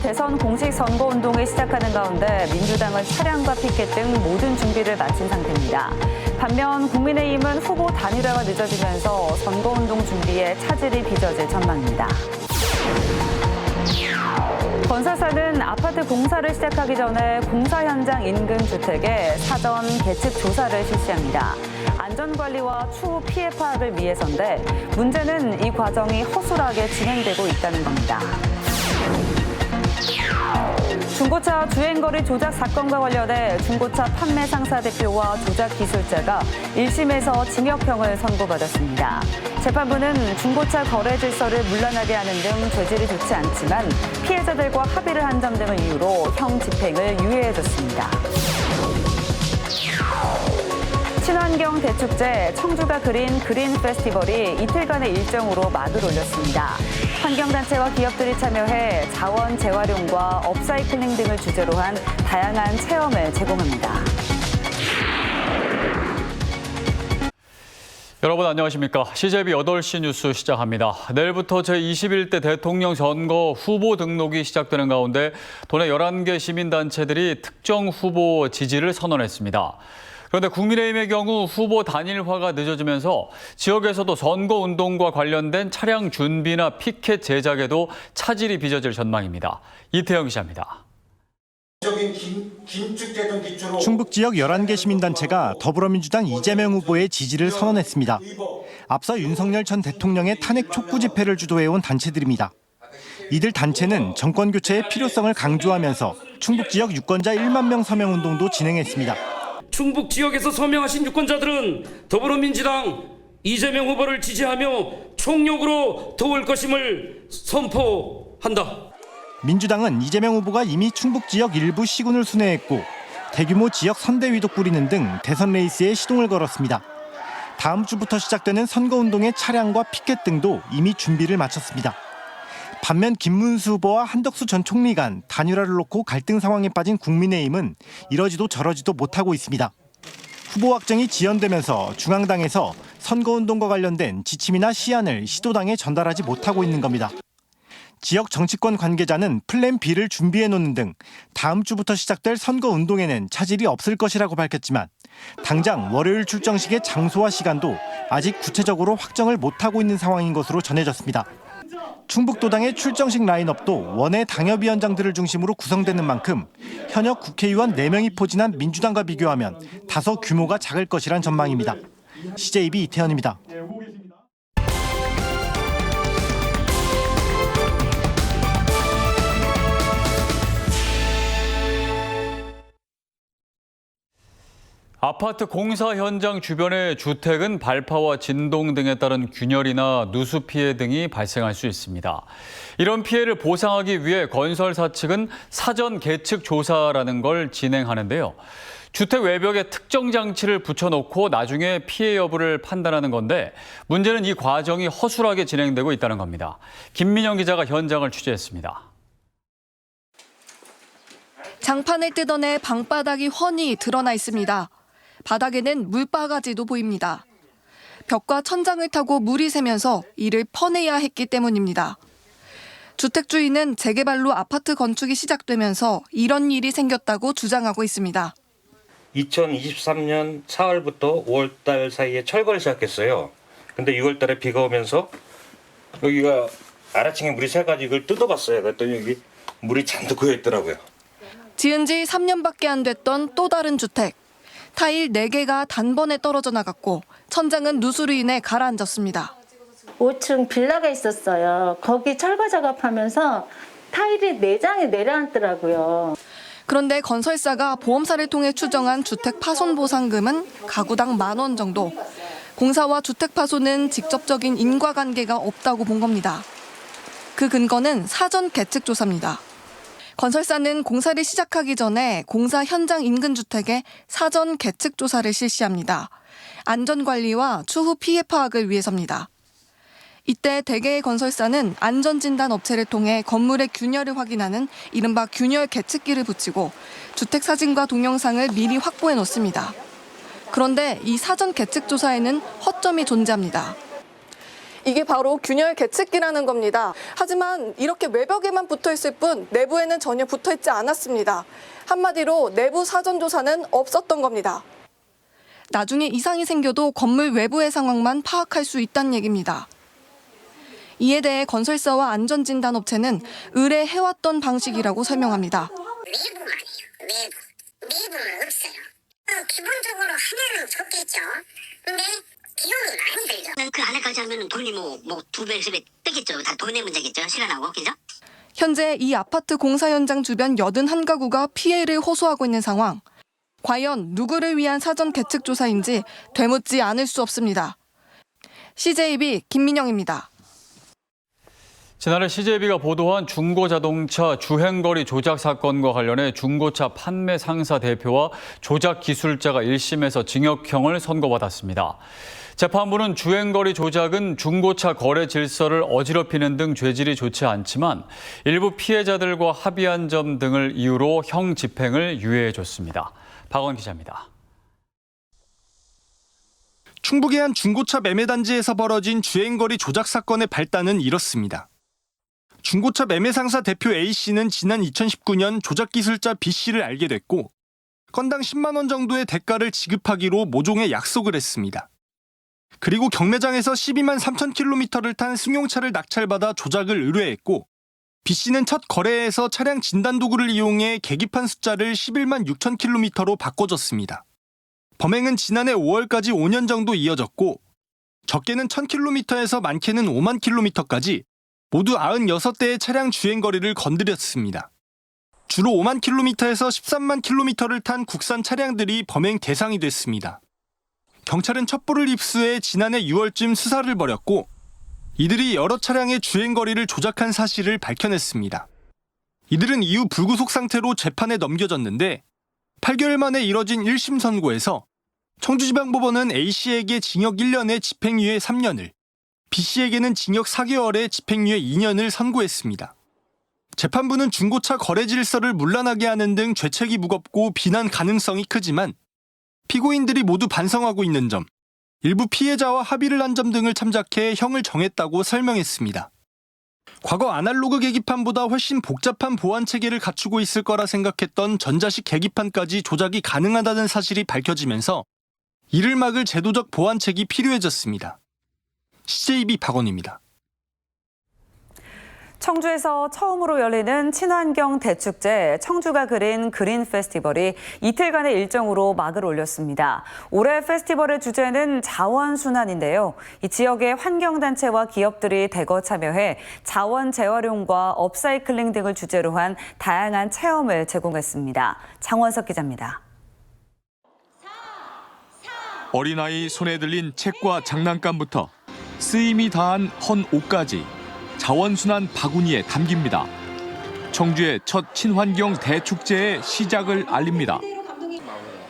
대선 공식 선거운동을 시작하는 가운데 민주당은 차량과 피켓 등 모든 준비를 마친 상태입니다. 반면 국민의힘은 후보 단일화가 늦어지면서 선거운동 준비에 차질이 빚어질 전망입니다. 건설사는 아파트 공사를 시작하기 전에 공사 현장 인근 주택에 사전 계측 조사를 실시합니다. 안전관리와 추후 피해 파악을 위해서인데 문제는 이 과정이 허술하게 진행되고 있다는 겁니다. 중고차 주행거리 조작 사건과 관련해 중고차 판매 상사 대표와 조작 기술자가 1심에서 징역형을 선고받았습니다. 재판부는 중고차 거래 질서를 문란하게 하는 등 죄질이 좋지 않지만 피해자들과 합의를 한 점 등을 이유로 형 집행을 유예해줬습니다. 친환경 대축제 청주가 그린 그린 페스티벌이 이틀간의 일정으로 막을 올렸습니다. 환경단체와 기업들이 참여해 자원 재활용과 업사이클링 등을 주제로 한 다양한 체험을 제공합니다. 여러분 안녕하십니까. CJB 8시 뉴스 시작합니다. 내일부터 제21대 대통령 선거 후보 등록이 시작되는 가운데 도내 11개 시민단체들이 특정 후보 지지를 선언했습니다. 그런데 국민의힘의 경우 후보 단일화가 늦어지면서 지역에서도 선거운동과 관련된 차량 준비나 피켓 제작에도 차질이 빚어질 전망입니다. 이태영 기자입니다. 충북 지역 11개 시민단체가 더불어민주당 이재명 후보의 지지를 선언했습니다. 앞서 윤석열 전 대통령의 탄핵 촉구 집회를 주도해온 단체들입니다. 이들 단체는 정권 교체의 필요성을 강조하면서 충북 지역 유권자 1만 명 서명 운동도 진행했습니다. 충북 지역에서 서명하신 유권자들은 더불어민주당 이재명 후보를 지지하며 총력으로 도울 것임을 선포한다. 민주당은 이재명 후보가 이미 충북 지역 일부 시군을 순회했고 대규모 지역 선대위도 꾸리는 등 대선 레이스에 시동을 걸었습니다. 다음 주부터 시작되는 선거운동의 차량과 피켓 등도 이미 준비를 마쳤습니다. 반면 김문수 후보와 한덕수 전 총리 간 단일화를 놓고 갈등 상황에 빠진 국민의힘은 이러지도 저러지도 못하고 있습니다. 후보 확정이 지연되면서 중앙당에서 선거운동과 관련된 지침이나 시안을 시도당에 전달하지 못하고 있는 겁니다. 지역 정치권 관계자는 플랜 B를 준비해 놓는 등 다음 주부터 시작될 선거운동에는 차질이 없을 것이라고 밝혔지만 당장 월요일 출정식의 장소와 시간도 아직 구체적으로 확정을 못하고 있는 상황인 것으로 전해졌습니다. 충북도당의 출정식 라인업도 원외 당협위원장들을 중심으로 구성되는 만큼 현역 국회의원 4명이 포진한 민주당과 비교하면 다소 규모가 작을 것이란 전망입니다. CJB 이태현입니다. 아파트 공사 현장 주변의 주택은 발파와 진동 등에 따른 균열이나 누수 피해 등이 발생할 수 있습니다. 이런 피해를 보상하기 위해 건설사 측은 사전 계측 조사라는 걸 진행하는데요. 주택 외벽에 특정 장치를 붙여놓고 나중에 피해 여부를 판단하는 건데 문제는 이 과정이 허술하게 진행되고 있다는 겁니다. 김민영 기자가 현장을 취재했습니다. 장판을 뜯어내 방바닥이 훤히 드러나 있습니다. 바닥에는 물바가지도 보입니다. 벽과 천장을 타고 물이 새면서 이를 퍼내야 했기 때문입니다. 주택 주인은 재개발로 아파트 건축이 시작되면서 이런 일이 생겼다고 주장하고 있습니다. 2023년 4월부터 5월달 사이에 철거를 시작했어요. 근데 6월달에 비가 오면서 여기가 아래층에 물이 새가지고 이걸 뜯어봤어요. 그랬더니 여기 물이 잔뜩 고여 있더라고요. 지은 지 3년밖에 안 됐던 또 다른 주택. 타일 4개가 단번에 떨어져 나갔고 천장은 누수로 인해 가라앉았습니다. 5층 빌라가 있었어요. 거기 철거 작업하면서 타일이 4장이 내려앉더라고요. 그런데 건설사가 보험사를 통해 추정한 주택 파손 보상금은 가구당 10,000원 정도. 공사와 주택 파손은 직접적인 인과관계가 없다고 본 겁니다. 그 근거는 사전 계측 조사입니다. 건설사는 공사를 시작하기 전에 공사 현장 인근 주택에 사전 계측 조사를 실시합니다. 안전관리와 추후 피해 파악을 위해서입니다. 이때 대개의 건설사는 안전진단 업체를 통해 건물의 균열을 확인하는 이른바 균열 계측기를 붙이고 주택 사진과 동영상을 미리 확보해 놓습니다. 그런데 이 사전 계측 조사에는 허점이 존재합니다. 이게 바로 균열 계측기라는 겁니다. 하지만 이렇게 외벽에만 붙어 있을 뿐 내부에는 전혀 붙어 있지 않았습니다. 한마디로 내부 사전 조사는 없었던 겁니다. 나중에 이상이 생겨도 건물 외부의 상황만 파악할 수 있다는 얘기입니다. 이에 대해 건설사와 안전진단업체는 의뢰해왔던 방식이라고 설명합니다. 내부 말이에요. 내부는 없어요. 기본적으로 하면은 좋겠죠. 근데 비용이 많이 들죠. 그 안에까지 하면 돈이 뭐 2배, 3배 뜨겠죠. 다 돈의 문제겠죠. 시간하고, 그죠? 현재 이 아파트 공사 현장 주변 81가구가 피해를 호소하고 있는 상황. 과연 누구를 위한 사전 계측 조사인지 되묻지 않을 수 없습니다. CJB 김민영입니다. 지난해 CJB가 보도한 중고자동차 주행거리 조작 사건과 관련해 중고차 판매 상사 대표와 조작 기술자가 1심에서 징역형을 선고받았습니다. 재판부는 주행거리 조작은 중고차 거래 질서를 어지럽히는 등 죄질이 좋지 않지만 일부 피해자들과 합의한 점 등을 이유로 형 집행을 유예해줬습니다. 박원 기자입니다. 충북의 한 중고차 매매단지에서 벌어진 주행거리 조작 사건의 발단은 이렇습니다. 중고차 매매상사 대표 A씨는 지난 2019년 조작기술자 B씨를 알게 됐고 건당 10만 원 정도의 대가를 지급하기로 모종의 약속을 했습니다. 그리고 경매장에서 12만 3천 킬로미터를 탄 승용차를 낙찰받아 조작을 의뢰했고 B씨는 첫 거래에서 차량 진단 도구를 이용해 계기판 숫자를 11만 6천 킬로미터로 바꿔줬습니다. 범행은 지난해 5월까지 5년 정도 이어졌고 적게는 1000킬로미터에서 많게는 5만 킬로미터까지 모두 96대의 차량 주행거리를 건드렸습니다. 주로 5만 킬로미터에서 13만 킬로미터를 탄 국산 차량들이 범행 대상이 됐습니다. 경찰은 첩보를 입수해 지난해 6월쯤 수사를 벌였고 이들이 여러 차량의 주행거리를 조작한 사실을 밝혀냈습니다. 이들은 이후 불구속 상태로 재판에 넘겨졌는데 8개월 만에 이뤄진 1심 선고에서 청주지방법원은 A씨에게 징역 1년에 집행유예 3년을, B씨에게는 징역 4개월에 집행유예 2년을 선고했습니다. 재판부는 중고차 거래 질서를 문란하게 하는 등 죄책이 무겁고 비난 가능성이 크지만 피고인들이 모두 반성하고 있는 점, 일부 피해자와 합의를 한 점 등을 참작해 형을 정했다고 설명했습니다. 과거 아날로그 계기판보다 훨씬 복잡한 보안 체계를 갖추고 있을 거라 생각했던 전자식 계기판까지 조작이 가능하다는 사실이 밝혀지면서 이를 막을 제도적 보완책이 필요해졌습니다. CJB 박원입니다. 청주에서 처음으로 열리는 친환경 대축제 청주가 그린 그린 페스티벌이 이틀간의 일정으로 막을 올렸습니다. 올해 페스티벌의 주제는 자원순환인데요. 이 지역의 환경단체와 기업들이 대거 참여해 자원 재활용과 업사이클링 등을 주제로 한 다양한 체험을 제공했습니다. 장원석 기자입니다. 어린아이 손에 들린 책과 장난감부터 쓰임이 다한 헌 옷까지 자원순환 바구니에 담깁니다. 청주의 첫 친환경 대축제의 시작을 알립니다.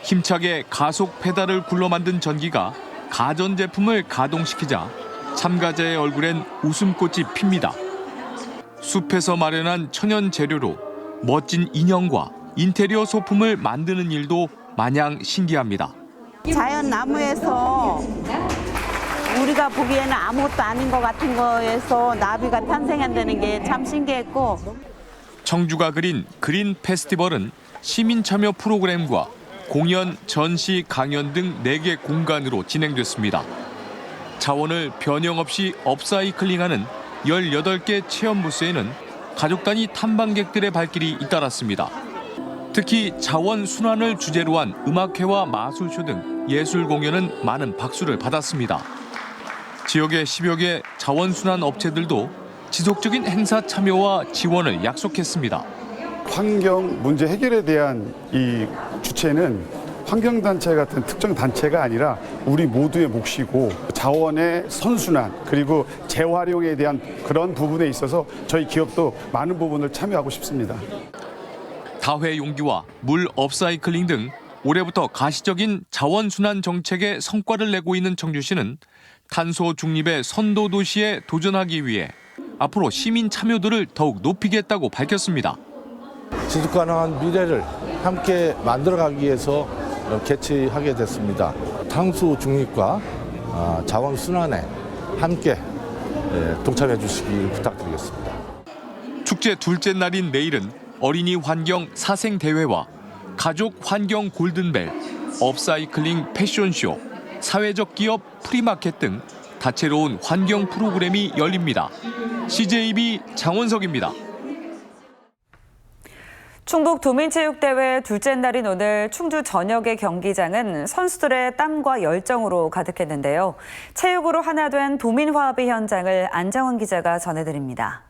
힘차게 가속 페달을 굴러 만든 전기가 가전제품을 가동시키자 참가자의 얼굴엔 웃음꽃이 핍니다. 숲에서 마련한 천연 재료로 멋진 인형과 인테리어 소품을 만드는 일도 마냥 신기합니다. 자연 나무에서 우리가 보기에는 아무것도 아닌 것 같은 거에서 나비가 탄생한다는 게 참 신기했고. 청주가 그린 그린 페스티벌은 시민 참여 프로그램과 공연, 전시, 강연 등 4개 공간으로 진행됐습니다. 자원을 변형 없이 업사이클링하는 18개 체험 부스에는 가족 단위 탐방객들의 발길이 잇따랐습니다. 특히 자원 순환을 주제로 한 음악회와 마술쇼 등 예술 공연은 많은 박수를 받았습니다. 지역의 10여 개 자원순환 업체들도 지속적인 행사 참여와 지원을 약속했습니다. 환경 문제 해결에 대한 이 주체는 환경단체 같은 특정 단체가 아니라 우리 모두의 몫이고 자원의 선순환 그리고 재활용에 대한 그런 부분에 있어서 저희 기업도 많은 부분을 참여하고 싶습니다. 다회 용기와 물 업사이클링 등 올해부터 가시적인 자원순환 정책에 성과를 내고 있는 청주시는 탄소 중립의 선도 도시에 도전하기 위해 앞으로 시민 참여도를 더욱 높이겠다고 밝혔습니다. 지속 가능한 미래를 함께 만들어가기 위해서 개최하게 됐습니다. 탄소 중립과 자원 순환에 함께 동참해 주시길 부탁드리겠습니다. 축제 둘째 날인 내일은 어린이 환경 사생 대회와 가족 환경 골든벨, 업사이클링 패션쇼, 사회적 기업 프리마켓 등 다채로운 환경 프로그램이 열립니다. CJB 장원석입니다. 충북 도민체육대회 둘째 날인 오늘 충주 전역의 경기장은 선수들의 땀과 열정으로 가득했는데요. 체육으로 하나 된 도민화합의 현장을 안정원 기자가 전해드립니다.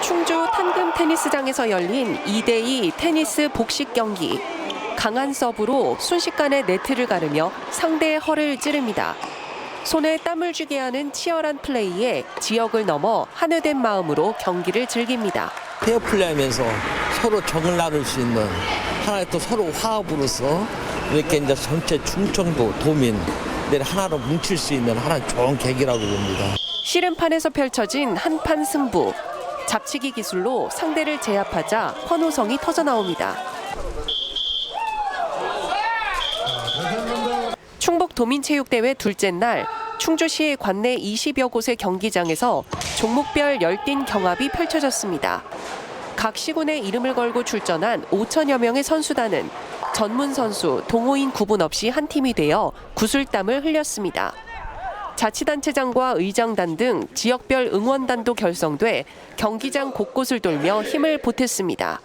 충주 탄금 테니스장에서 열린 2대2 테니스 복식 경기. 강한 서브로 순식간에 네트를 가르며 상대의 허를 찌릅니다. 손에 땀을 쥐게 하는 치열한 플레이에 지역을 넘어 한회된 마음으로 경기를 즐깁니다. 페어 플레이하면서 서로 정을 나눌 수 있는 하나의 또 서로 화합으로서 이렇게 이제 전체 충청도 도민들 하나로 뭉칠 수 있는 하나의 좋은 계기라고 봅니다. 씨름판에서 펼쳐진 한판 승부. 잡치기 기술로 상대를 제압하자 환호성이 터져나옵니다. 충북 도민체육대회 둘째 날 충주시 관내 20여 곳의 경기장에서 종목별 열띤 경합이 펼쳐졌습니다. 각 시군의 이름을 걸고 출전한 5천여 명의 선수단은 전문 선수, 동호인 구분 없이 한 팀이 되어 구슬땀을 흘렸습니다. 자치단체장과 의장단 등 지역별 응원단도 결성돼 경기장 곳곳을 돌며 힘을 보탰습니다.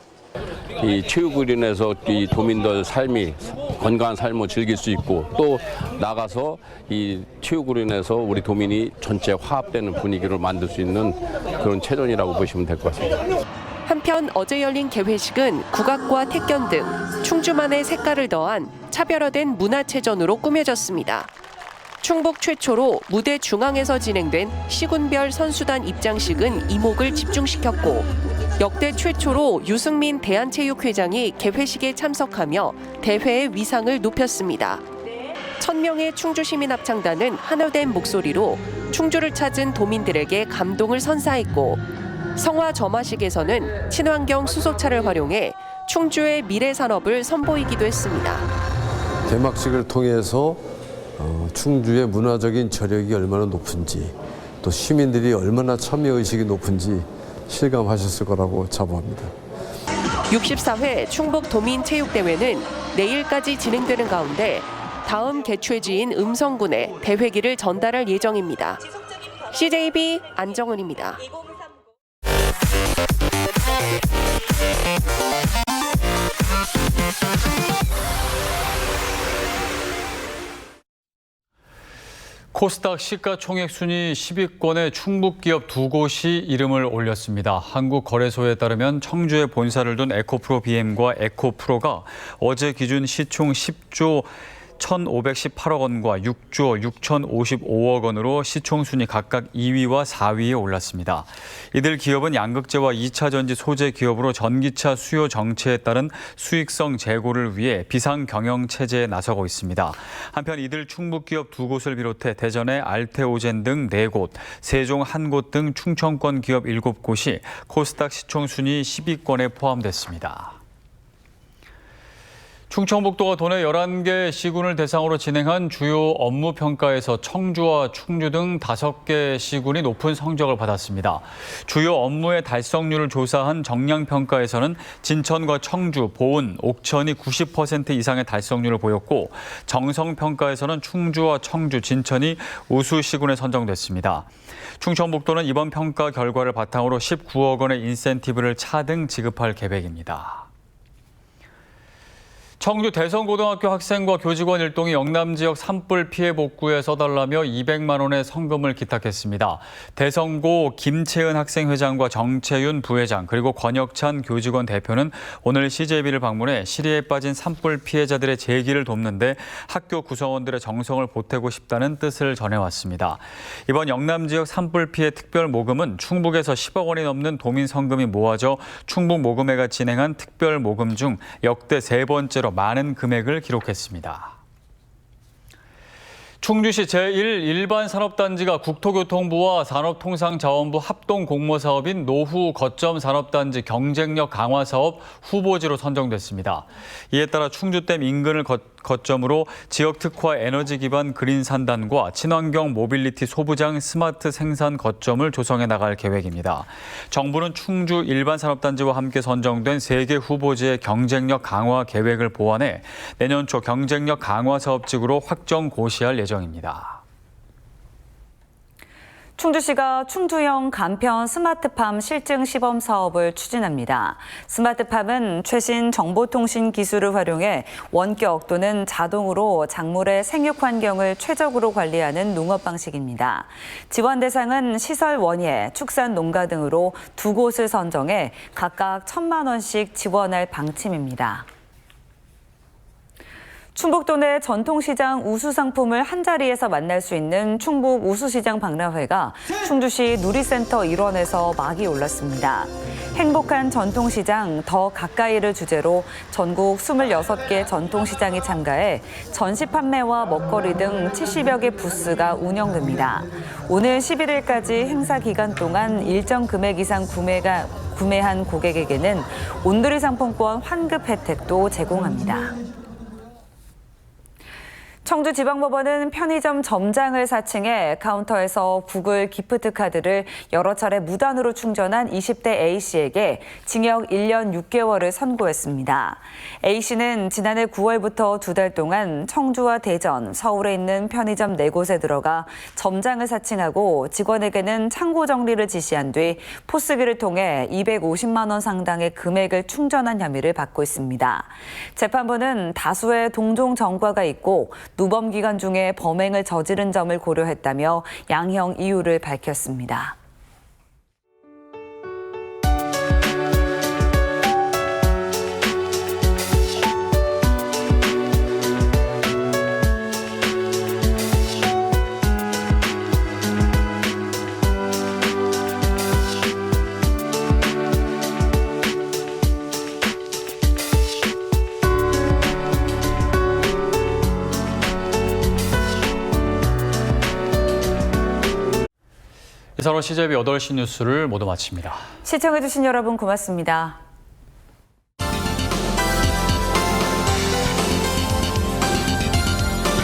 이 체육으로 인해서 이 도민들 삶이 건강한 삶을 즐길 수 있고 또 나가서 이 체육으로 인해서 우리 도민이 전체 화합되는 분위기를 만들 수 있는 그런 체전이라고 보시면 될 것 같습니다. 한편 어제 열린 개회식은 국악과 태견 등 충주만의 색깔을 더한 차별화된 문화체전으로 꾸며졌습니다. 충북 최초로 무대 중앙에서 진행된 시군별 선수단 입장식은 이목을 집중시켰고 역대 최초로 유승민 대한체육회장이 개회식에 참석하며 대회의 위상을 높였습니다. 1000명의 충주시민 합창단은 하나된 목소리로 충주를 찾은 도민들에게 감동을 선사했고 성화 점화식에서는 친환경 수소차를 활용해 충주의 미래 산업을 선보이기도 했습니다. 개막식을 통해서 충주의 문화적인 저력이 얼마나 높은지 또 시민들이 얼마나 참여의식이 높은지 실감하셨을 거라고 자부합니다. 64회 충북 도민체육대회는 내일까지 진행되는 가운데 다음 개최지인 음성군에 대회기를 전달할 예정입니다. CJB 안정은입니다. 코스닥 시가총액 순위 10위권에 충북 기업 2곳이 이름을 올렸습니다. 한국거래소에 따르면 청주에 본사를 둔 에코프로 BM과 에코프로가 어제 기준 시총 10조 1,518억 원과 6조 6,055억 원으로 시총 순위 각각 2위와 4위에 올랐습니다. 이들 기업은 양극재와 2차 전지 소재 기업으로 전기차 수요 정체에 따른 수익성 제고를 위해 비상 경영 체제에 나서고 있습니다. 한편 이들 충북 기업 2곳을 비롯해 대전의 알테오젠 등 4곳, 세종 1곳 등 충청권 기업 7곳이 코스닥 시총 순위 10위권에 포함됐습니다. 충청북도가 도내 11개 시군을 대상으로 진행한 주요 업무 평가에서 청주와 충주 등 5개 시군이 높은 성적을 받았습니다. 주요 업무의 달성률을 조사한 정량평가에서는 진천과 청주, 보은, 옥천이 90% 이상의 달성률을 보였고 정성평가에서는 충주와 청주, 진천이 우수 시군에 선정됐습니다. 충청북도는 이번 평가 결과를 바탕으로 19억 원의 인센티브를 차등 지급할 계획입니다. 청주 대성고등학교 학생과 교직원 일동이 영남 지역 산불 피해 복구에 써달라며 200만 원의 성금을 기탁했습니다. 대성고 김채은 학생회장과 정채윤 부회장 그리고 권혁찬 교직원 대표는 오늘 CJB를 방문해 시리에 빠진 산불 피해자들의 재기를 돕는데 학교 구성원들의 정성을 보태고 싶다는 뜻을 전해왔습니다. 이번 영남 지역 산불 피해 특별 모금은 충북에서 10억 원이 넘는 도민 성금이 모아져 충북 모금회가 진행한 특별 모금 중 역대 3번째로 많은 금액을 기록했습니다. 충주시 제1일반산업단지가 국토교통부와 산업통상자원부 합동 공모사업인 노후 거점 산업단지 경쟁력 강화 사업 후보지로 선정됐습니다. 이에 따라 충주댐 인근을 거점으로 지역 특화 에너지 기반 그린 산단과 친환경 모빌리티 소부장 스마트 생산 거점을 조성해 나갈 계획입니다. 정부는 충주 일반산업단지와 함께 선정된 3개 후보지의 경쟁력 강화 계획을 보완해 내년 초 경쟁력 강화 사업직으로 확정 고시할 예정입니다. 충주시가 충주형 간편 스마트팜 실증 시범 사업을 추진합니다. 스마트팜은 최신 정보통신 기술을 활용해 원격 또는 자동으로 작물의 생육 환경을 최적으로 관리하는 농업 방식입니다. 지원 대상은 시설 원예, 축산 농가 등으로 2곳을 선정해 각각 1,000만 원씩 지원할 방침입니다. 충북도 내 전통시장 우수상품을 한자리에서 만날 수 있는 충북 우수시장 박람회가 충주시 누리센터 일원에서 막이 올랐습니다. 행복한 전통시장 더 가까이를 주제로 전국 26개 전통시장이 참가해 전시 판매와 먹거리 등 70여 개 부스가 운영됩니다. 오늘 11일까지 행사 기간 동안 일정 금액 이상 구매한 고객에게는 온누리 상품권 환급 혜택도 제공합니다. 청주지방법원은 편의점 점장을 사칭해 카운터에서 구글 기프트 카드를 여러 차례 무단으로 충전한 20대 A씨에게 징역 1년 6개월을 선고했습니다. A씨는 지난해 9월부터 2달 동안 청주와 대전, 서울에 있는 편의점 4곳에 들어가 점장을 사칭하고 직원에게는 창고 정리를 지시한 뒤 포스기를 통해 250만 원 상당의 금액을 충전한 혐의를 받고 있습니다. 재판부는 다수의 동종 전과가 있고 누범 기간 중에 범행을 저지른 점을 고려했다며 양형 이유를 밝혔습니다. 이상으로 CJB 8시 뉴스를 모두 마칩니다. 시청해주신 여러분 고맙습니다.